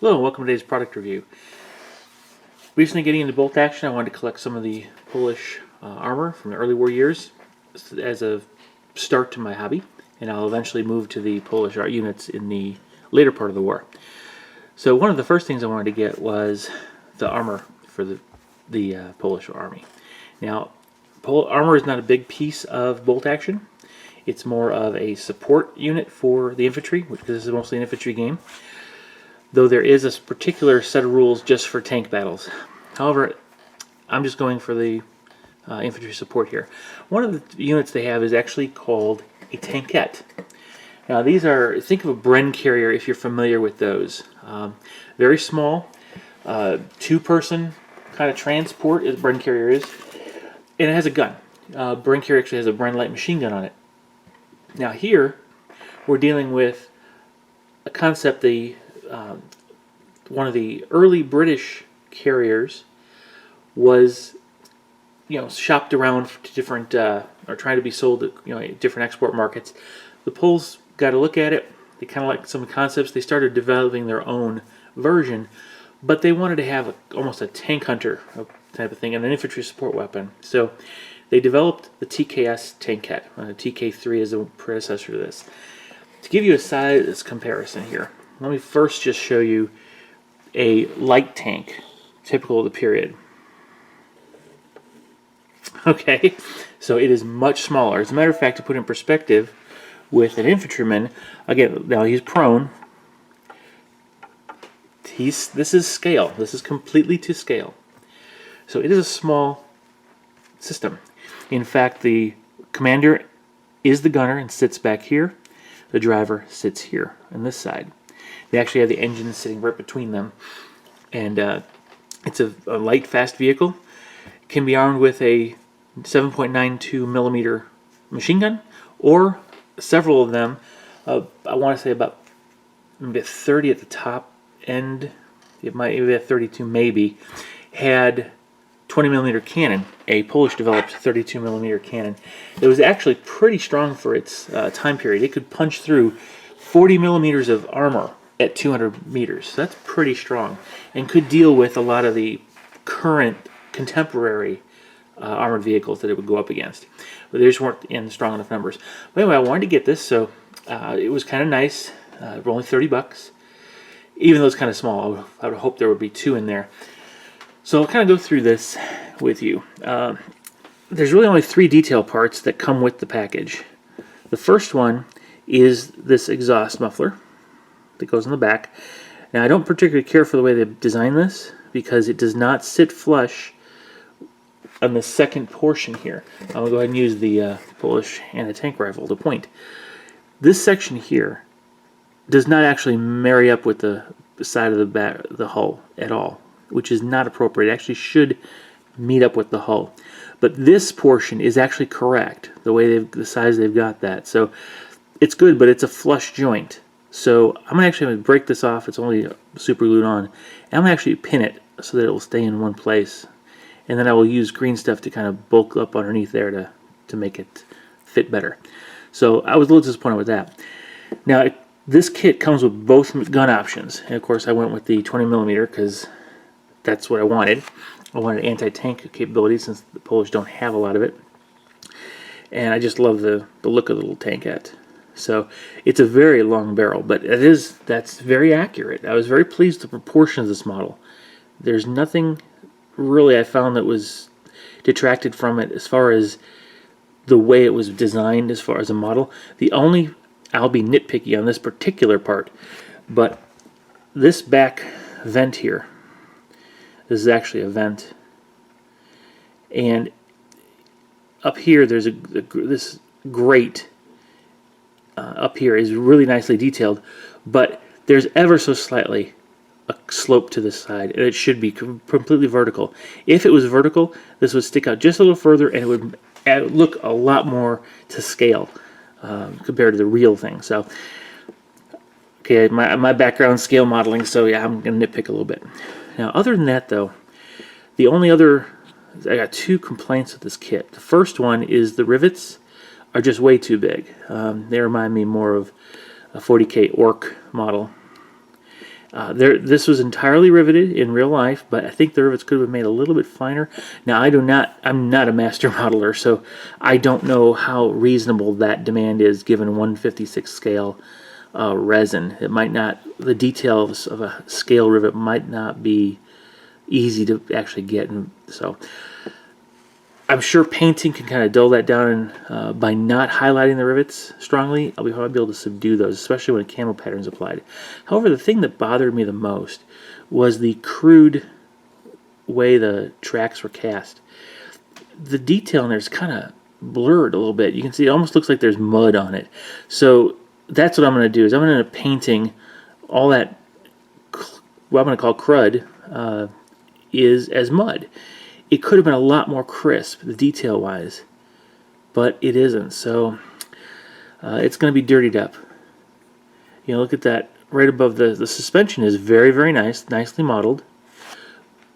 Hello and welcome to today's product review. Recently getting into bolt action, I wanted to collect some of the Polish armor from the early war years as a start to my hobby, and I'll eventually move to the Polish art units in the later part of the war. So one of the first things I wanted to get was the armor for the Polish army. Now, armor is not a big piece of bolt action. It's more of a support unit for the infantry, because this is mostly an infantry game. Though there is a particular set of rules just for tank battles. However, I'm just going for the infantry support here. One of the units they have is actually called a Tankette. Now these are, think of a Bren carrier if you're familiar with those. Very small, two-person kind of transport as Bren carrier is, and it has a gun. Bren carrier actually has a Bren light machine gun on it. Now here, we're dealing with a concept one of the early British carriers was, shopped around to different, or trying to be sold at, different export markets. The Poles got a look at it. They kind of liked some concepts. They started developing their own version, but they wanted to have almost a tank hunter type of thing and an infantry support weapon. So they developed the TKS Tankette. TK3 is the predecessor to this. To give you a size comparison here, let me first just show you a light tank, typical of the period. Okay, so it is much smaller. As a matter of fact, to put in perspective with an infantryman, again, now he's prone. This is scale. This is completely to scale. So it is a small system. In fact, the commander is the gunner and sits back here. The driver sits here on this side. They actually have the engine sitting right between them, and it's a light, fast vehicle. It can be armed with a 7.92 millimeter machine gun, or several of them. I want to say about maybe 30 at the top end. It might be at 32, maybe. Had 20 millimeter cannon, a Polish developed 32 millimeter cannon. It was actually pretty strong for its time period. It could punch through 40 millimeters of armor at 200 meters. So that's pretty strong, and could deal with a lot of the current contemporary armored vehicles that it would go up against. But they just weren't in strong enough numbers. But anyway, I wanted to get this, so it was kind of nice. Only 30 bucks. Even though it's kind of small, I would hope there would be two in there. So I'll kind of go through this with you. There's really only three detail parts that come with the package. The first one is this exhaust muffler that goes in the back. Now I don't particularly care for the way they've designed this, because it does not sit flush on the second portion here. I'm going to go ahead and use the Polish anti-tank rifle to point. This section here does not actually marry up with the side of the back, the hull at all, which is not appropriate. It actually should meet up with the hull. But this portion is actually correct, the way the size they've got that. So it's good, but it's a flush joint. So I'm actually going to break this off. It's only super glued on. And I'm going to actually pin it so that it will stay in one place. And then I will use green stuff to kind of bulk up underneath there to make it fit better. So I was a little disappointed with that. Now, this kit comes with both gun options. And of course, I went with the 20 millimeter because that's what I wanted. I wanted anti-tank capability since the Polish don't have a lot of it. And I just love the look of the little tankette. So it's a very long barrel, but that's very accurate. I was very pleased with the proportions of this model. There's nothing really I found that was detracted from it as far as the way it was designed as far as a model. I'll be nitpicky on this particular part, but this back vent here, this is actually a vent, and up here there's this grate up here is really nicely detailed, but there's ever so slightly a slope to this side, and it should be completely vertical. If it was vertical, this would stick out just a little further, and it would look a lot more to scale compared to the real thing. So, okay, my background scale modeling, so yeah, I'm going to nitpick a little bit. Now, other than that, though, I got two complaints with this kit. The first one is the rivets are just way too big. They remind me more of a 40K Orc model. This was entirely riveted in real life, but I think the rivets could have been made a little bit finer. Now, I'm not a master modeler, so I don't know how reasonable that demand is given 1/56 scale resin. It might not, the details of a scale rivet might not be easy to actually get, and so I'm sure painting can kind of dull that down, and by not highlighting the rivets strongly, I'll be able to subdue those, especially when a camo pattern is applied. However, the thing that bothered me the most was the crude way the tracks were cast. The detail in there is kind of blurred a little bit. You can see it almost looks like there's mud on it. So that's what I'm going to do, is I'm going to end up painting all that, what I'm going to call crud, is as mud. It could have been a lot more crisp, the detail-wise, but it isn't. So it's going to be dirtied up. You know, look at that right above the suspension is very, very nice, nicely modeled,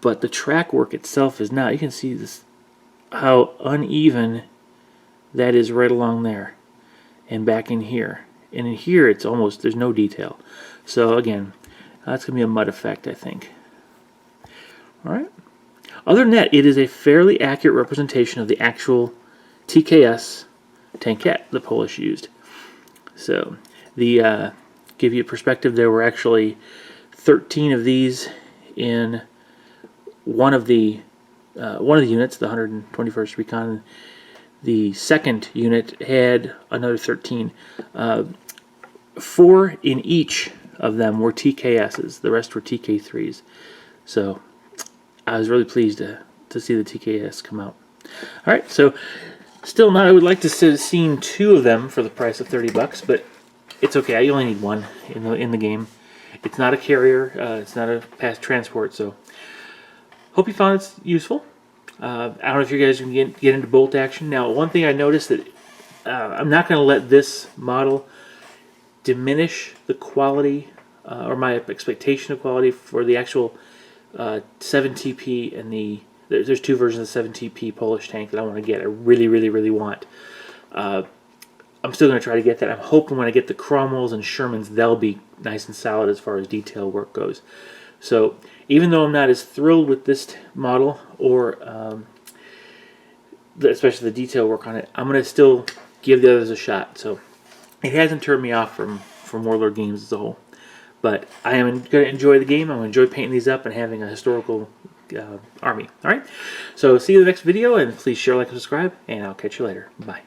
but the track work itself is not. You can see this, how uneven that is right along there and back in here. And in here, it's almost, there's no detail. So again, that's going to be a mud effect, I think. All right. Other than that, it is a fairly accurate representation of the actual TKS Tankette the Polish used. So, give you a perspective, there were actually 13 of these in one of the units, the 121st Recon. The second unit had another 13. 4 in each of them were TKSs. The rest were TK3s. So I was really pleased to see the TKS come out. All right, so still not. I would like to have seen 2 of them for the price of $30, but it's okay. I only need 1 in the game. It's not a carrier. It's not a past transport. So hope you found it useful. I don't know if you guys can get into bolt action. Now, one thing I noticed that I'm not going to let this model diminish the quality or my expectation of quality for the actual 7TP and there's 2 versions of 7TP Polish tank that I want to get. I really, really, really want. I'm still going to try to get that. I'm hoping when I get the Cromwells and Shermans, they'll be nice and solid as far as detail work goes. So even though I'm not as thrilled with this model, or especially the detail work on it, I'm going to still give the others a shot. So it hasn't turned me off from Warlord Games as a whole. But I am going to enjoy the game. I'm going to enjoy painting these up and having a historical army. All right? So see you in the next video, and please share, like, and subscribe, and I'll catch you later. Bye.